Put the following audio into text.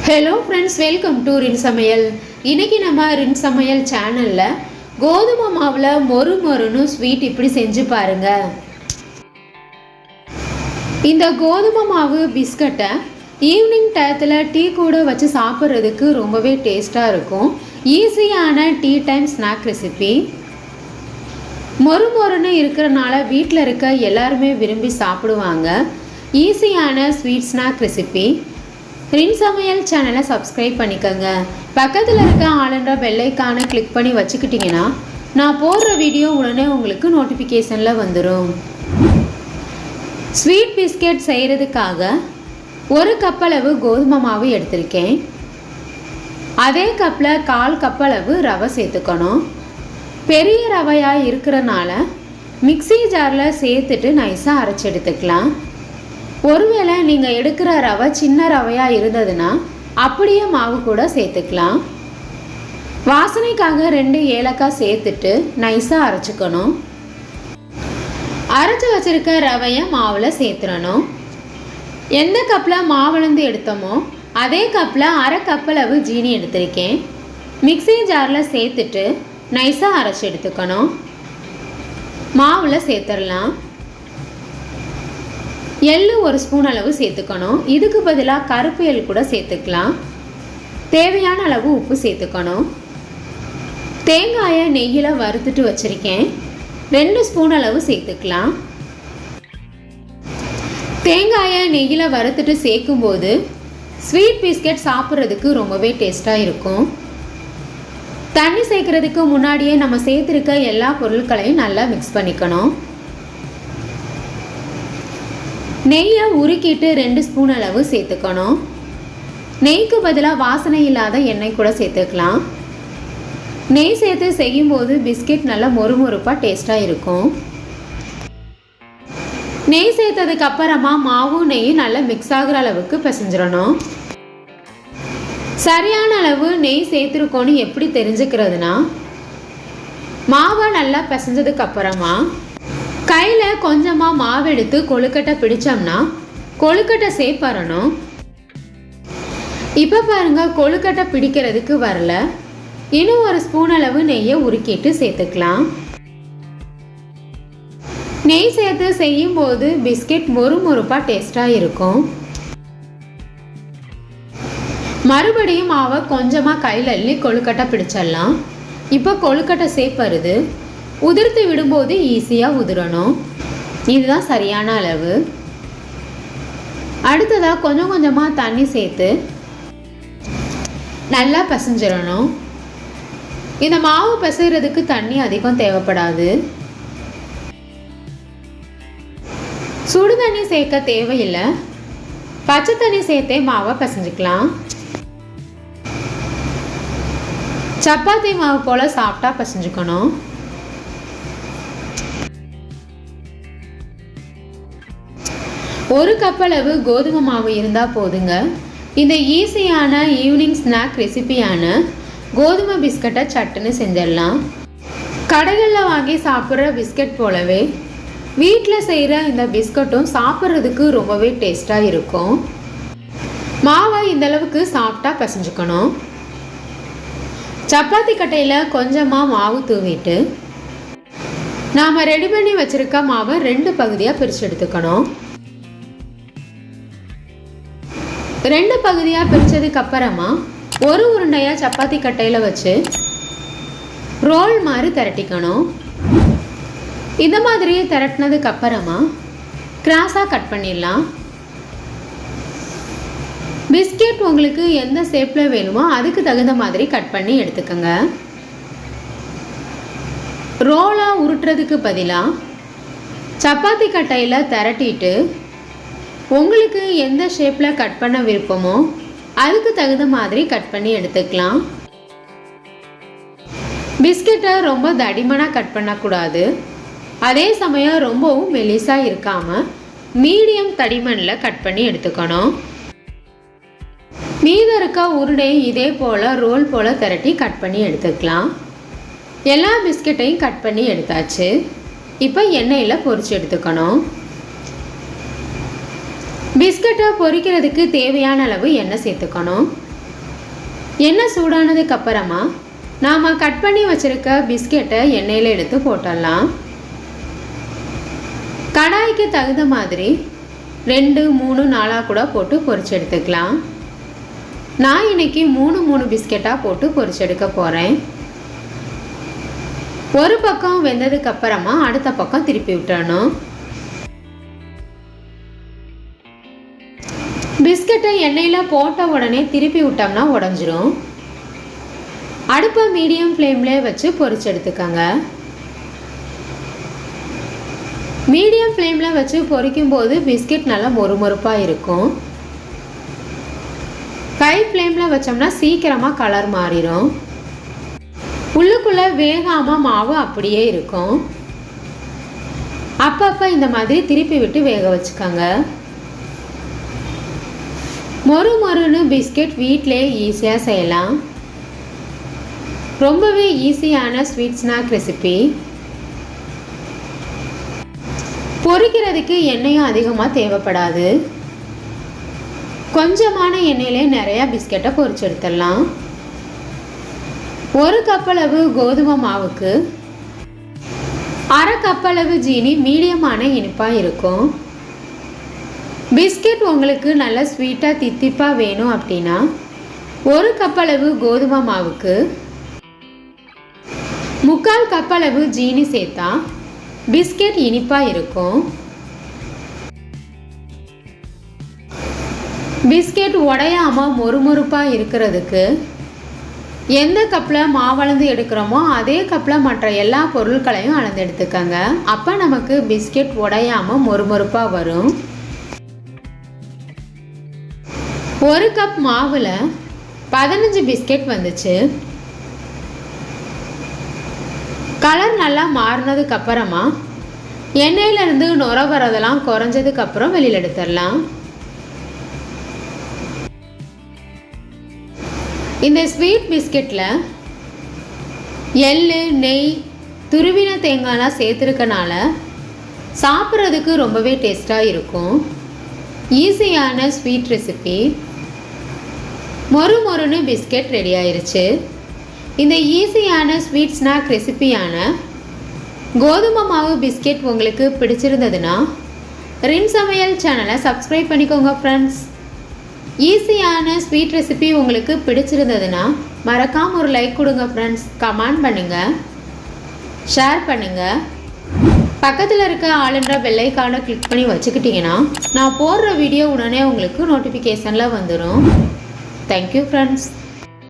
Hello friends, welcome to ரின் சமையல். இன்றைக்கி நம்ம ரின் சமையல் சேனலில் கோதுமை மாவில் மொறுன்னு ஸ்வீட் இப்படி செஞ்சு பாருங்கள். இந்த கோதுமை மாவு பிஸ்கட்டை ஈவினிங் டயத்தில் டீ கூட வச்சு சாப்பிட்றதுக்கு ரொம்பவே டேஸ்ட்டாக இருக்கும். ஈஸியான டீ டைம் ஸ்நாக் ரெசிபி. மொறுன்னு இருக்கிறனால வீட்டில் இருக்க எல்லாருமே விரும்பி சாப்பிடுவாங்க. ஈஸியான ஸ்வீட் ஸ்நாக் ரெசிபி. ரின் சமையல் சேனலை சப்ஸ்கிரைப் பண்ணிக்கோங்க. பக்கத்தில் இருக்க ஆளுன்ற பெல் ஐக்கானை கிளிக் பண்ணி வச்சுக்கிட்டிங்கன்னா நான் போடுற வீடியோ உடனே உங்களுக்கு நோட்டிஃபிகேஷனில் வந்துடும். ஸ்வீட் பிஸ்கெட் செய்கிறதுக்காக 1 கப் அளவு கோதுமை மாவு எடுத்திருக்கேன். அதே கப்பில் 1/4 கப் அளவு ரவை சேர்த்துக்கணும். பெரிய ரவையாக இருக்கிறனால மிக்ஸி ஜாரில் சேர்த்துட்டு நைஸாக அரைச்சி எடுத்துக்கலாம். ஒருவேளை நீங்கள் எடுக்கிற ரவை சின்ன ரவையாக இருந்ததுன்னா அப்படியே மாவு கூட சேர்த்துக்கலாம். வாசனைக்காக 2 ஏலக்காய் சேர்த்துட்டு நைஸாக அரைச்சிக்கணும். அரைச்சி வச்சுருக்க ரவையை மாவில் சேர்த்துடணும். எந்த கப்பில் மாவுலேருந்து எடுத்தோமோ அதே கப்பில் 1/2 கப் அளவு ஜீனி எடுத்திருக்கேன். மிக்ஸி ஜாரில் சேர்த்துட்டு நைஸாக அரைச்சி எடுத்துக்கணும். மாவில் சேர்த்துடலாம். எள்ளு 1 ஸ்பூன் அளவு சேர்த்துக்கணும். இதுக்கு பதிலாக கருப்பு எள் கூட சேர்த்துக்கலாம். தேவையான அளவு உப்பு சேர்த்துக்கணும். தேங்காயை நெய்யில் வறுத்துட்டு வச்சுருக்கேன். 2 ஸ்பூன் அளவு சேர்த்துக்கலாம். தேங்காயை நெய்யில் வறுத்துட்டு சேர்க்கும்போது ஸ்வீட் பிஸ்கெட் சாப்பிட்றதுக்கு ரொம்பவே டேஸ்ட்டாக இருக்கும். தண்ணி சேர்க்குறதுக்கு முன்னாடியே நம்ம சேர்த்துருக்க எல்லா பொருட்களையும் நல்லா மிக்ஸ் பண்ணிக்கணும். நெய்யை உருக்கிட்டு 2 ஸ்பூன் அளவு சேர்த்துக்கணும். நெய்க்கு பதிலாக வாசனை இல்லாத எண்ணெய் கூட சேர்த்துக்கலாம். நெய் சேர்த்து செய்யும்போது பிஸ்கெட் நல்லா மொறுப்பாக டேஸ்ட்டாக இருக்கும். நெய் சேர்த்ததுக்கு அப்புறமா மாவும் நெய்யும் நல்லா மிக்ஸ் ஆகிற அளவுக்கு பிசைஞ்சிடணும். சரியான அளவு நெய் சேர்த்துருக்கோன்னு எப்படி தெரிஞ்சுக்கிறதுனா, மாவை நல்லா பிசைஞ்சதுக்கு அப்புறமா கையில் கொஞ்சமாக மாவு எடுத்து கொழுக்கட்டை பிடிச்சோம்னா கொழுக்கட்டை ஷேப் வரணும். இப்போ பாருங்கள், கொழுக்கட்டை பிடிக்கிறதுக்கு வரல. இன்னும் 1 ஸ்பூன் அளவு நெய்யை உருக்கிட்டு சேர்த்துக்கலாம். நெய் சேர்த்து செய்யும்போது பிஸ்கெட் மொறுப்பாக டேஸ்ட்டாக இருக்கும். மறுபடியும் மாவை கொஞ்சமாக கையில் அள்ளி கொழுக்கட்டை பிடிச்சிடலாம். இப்போ கொழுக்கட்டை ஷேப் வருது. உதிர்த்து விடும்போது ஈஸியாக உதிரணும். இதுதான் சரியான அளவு. அடுத்ததாக கொஞ்சம் கொஞ்சமாக தண்ணி சேர்த்து நல்லா பிசைஞ்சிடணும். இந்த மாவு பிசைகிறதுக்கு தண்ணி அதிகம் தேவைப்படாது. சுடு தண்ணி சேர்க்க தேவையில்லை. பச்சை தண்ணி சேர்த்தே மாவை பிசைஞ்சிக்கலாம். சப்பாத்தி மாவு போல் சாஃப்டாக பிசைஞ்சுக்கணும். ஒரு கப் அளவு கோதுமை மாவு இருந்தால் போதுங்க. இந்த ஈஸியான ஈவினிங் ஸ்நாக் ரெசிபியான கோதுமை பிஸ்கட்டை சட்டுன்னு செஞ்சிடலாம். கடைகளில் வாங்கி சாப்பிட்ற பிஸ்கட் போலவே வீட்டில் செய்கிற இந்த பிஸ்கட்டும் சாப்பிட்றதுக்கு ரொம்பவே டேஸ்ட்டாக இருக்கும். மாவை இந்தளவுக்கு சாஃப்டாக பிசைஞ்சுக்கணும். சப்பாத்தி கட்டையில் கொஞ்சமாக மாவு தூவிட்டு நாம் ரெடி பண்ணி வச்சுருக்க மாவை 2 பகுதியாக பிரித்து எடுத்துக்கணும். 2 பகுதியாக பிரித்ததுக்கு அப்புறமா ஒரு உருண்டையாக சப்பாத்தி கட்டையில் வச்சு ரோல் மாதிரி திரட்டிக்கணும். இந்த மாதிரி திரட்டினதுக்கு அப்புறமா கிராஸாக கட் பண்ணிடலாம். பிஸ்கெட் உங்களுக்கு எந்த ஷேப்பில் வேணுமோ அதுக்கு தகுந்த மாதிரி கட் பண்ணி எடுத்துக்கோங்க. ரோலாக உருட்டுறதுக்கு பதிலாக சப்பாத்தி கட்டையில் திரட்டிட்டு உங்களுக்கு எந்த ஷேப்பில் கட் பண்ண விருப்பமோ அதுக்கு தகுந்த மாதிரி கட் பண்ணி எடுத்துக்கலாம். பிஸ்கெட்டை ரொம்ப தடிமனாக கட் பண்ணக்கூடாது. அதே சமயம் ரொம்பவும் மெலிசாக இருக்காமல் மீடியம் தடிமனில் கட் பண்ணி எடுத்துக்கணும். மீதம் இருக்க உருண்டையை இதே போல் ரோல் போல் திரட்டி கட் பண்ணி எடுத்துக்கலாம். எல்லா பிஸ்கெட்டையும் கட் பண்ணி எடுத்தாச்சு. இப்போ எண்ணெயில் பொரிச்சு எடுத்துக்கணும். பிஸ்கட்டை பொரிக்கிறதுக்கு தேவையான அளவு எண்ணெய் சேர்த்துக்கணும். எண்ணெய் சூடானதுக்கு அப்புறமா நாம் கட் பண்ணி வச்சுருக்க பிஸ்கெட்டை எண்ணெயில் எடுத்து போட்டுடலாம். கடாய்க்கு தகுந்த மாதிரி 2, 3, 4 கூட போட்டு பொரிச்சு எடுத்துக்கலாம். நான் இன்னைக்கு 3 பிஸ்கெட்டாக போட்டு பொரிச்சு எடுக்க போகிறேன். ஒரு பக்கம் வெந்ததுக்கு அப்புறமா அடுத்த பக்கம் திருப்பி விட்டுறணும். பிஸ்கெட்டை எண்ணெயில் போட்ட உடனே திருப்பி விட்டோம்னா உடஞ்சிரும். அடுப்பை மீடியம் ஃப்ளேம்லேயே வச்சு பொரிச்சு எடுத்துக்கோங்க. மீடியம் ஃப்ளேமில் வச்சு பொரிக்கும் போது பிஸ்கெட் நல்லா மொறுமொறுப்பாக இருக்கும். ஹை ஃப்ளேமில் வச்சோம்னா சீக்கிரமாக கலர் மாறிடும். உள்ளுக்குள்ளே வேகாமல் மாவு அப்படியே இருக்கும். அப்பப்போ இந்த மாதிரி திருப்பி விட்டு வேக வச்சுக்கோங்க. மொறுன்னு பிஸ்கெட் வீட்டிலே ஈஸியாக செய்யலாம். ரொம்பவே ஈஸியான ஸ்வீட் ஸ்நாக் ரெசிபி. பொரிக்கிறதுக்கு எண்ணெயும் அதிகமாக தேவைப்படாது. கொஞ்சமான எண்ணெயிலே நிறையா பிஸ்கெட்டை பொரிச்சு எடுத்துடலாம். ஒரு கப்பளவு கோதுமை மாவுக்கு அரை கப்பளவு ஜீனி மீடியமான இனிப்பாக இருக்கும். பிஸ்கெட் உங்களுக்கு நல்ல ஸ்வீட்டாக தித்திப்பாக வேணும் அப்படின்னா ஒரு கப்பளவு கோதுமை மாவுக்கு 3/4 கப்பளவு ஜீனி சேர்த்தா பிஸ்கெட் இனிப்பாக இருக்கும். பிஸ்கெட் உடையாமல் மொறுமொறுப்பாக இருக்கிறதுக்கு எந்த கப்பில் மாவளந்து எடுக்கிறோமோ அதே கப்பில் மற்ற எல்லா பொருட்களையும் அளந்து எடுத்துக்கோங்க. அப்போ நமக்கு பிஸ்கெட் உடையாமல் மொறுமொறுப்பாக வரும். 1 கப் மாவில் 15 பிஸ்கெட் வந்துச்சு. கலர் நல்லா மாறினதுக்கு அப்புறமா எண்ணெயிலேருந்து நுர வரதெல்லாம் குறைஞ்சதுக்கப்புறம் வெளியில் எடுத்துடலாம். இந்த ஸ்வீட் பிஸ்கெட்டில் எள்ளு, நெய், துருவின தேங்காய்லாம் சேர்த்துருக்கனால சாப்பிட்றதுக்கு ரொம்பவே டேஸ்ட்டாக இருக்கும். ஈஸியான ஸ்வீட் ரெசிபி. மொறுன்னு பிஸ்கெட் ரெடி ஆயிருச்சு. இந்த ஈஸியான ஸ்வீட் ஸ்நாக் ரெசிபியான கோதுமை மாவு பிஸ்கெட் உங்களுக்கு பிடிச்சிருந்ததுன்னா ரின் சமையல் சேனலை சப்ஸ்கிரைப் பண்ணிக்கோங்க ஃப்ரெண்ட்ஸ். ஈஸியான ஸ்வீட் ரெசிபி உங்களுக்கு பிடிச்சிருந்ததுன்னா மறக்காமல் ஒரு லைக் கொடுங்க ஃப்ரெண்ட்ஸ். கமெண்ட் பண்ணுங்கள், ஷேர் பண்ணுங்கள். பக்கத்தில் இருக்க ஆளுன்ற பெல் ஐகானை கிளிக் பண்ணி வச்சுக்கிட்டிங்கன்னா நான் போடுற வீடியோ உடனே உங்களுக்கு நோட்டிஃபிகேஷனில் வந்துடும். Thank you friends.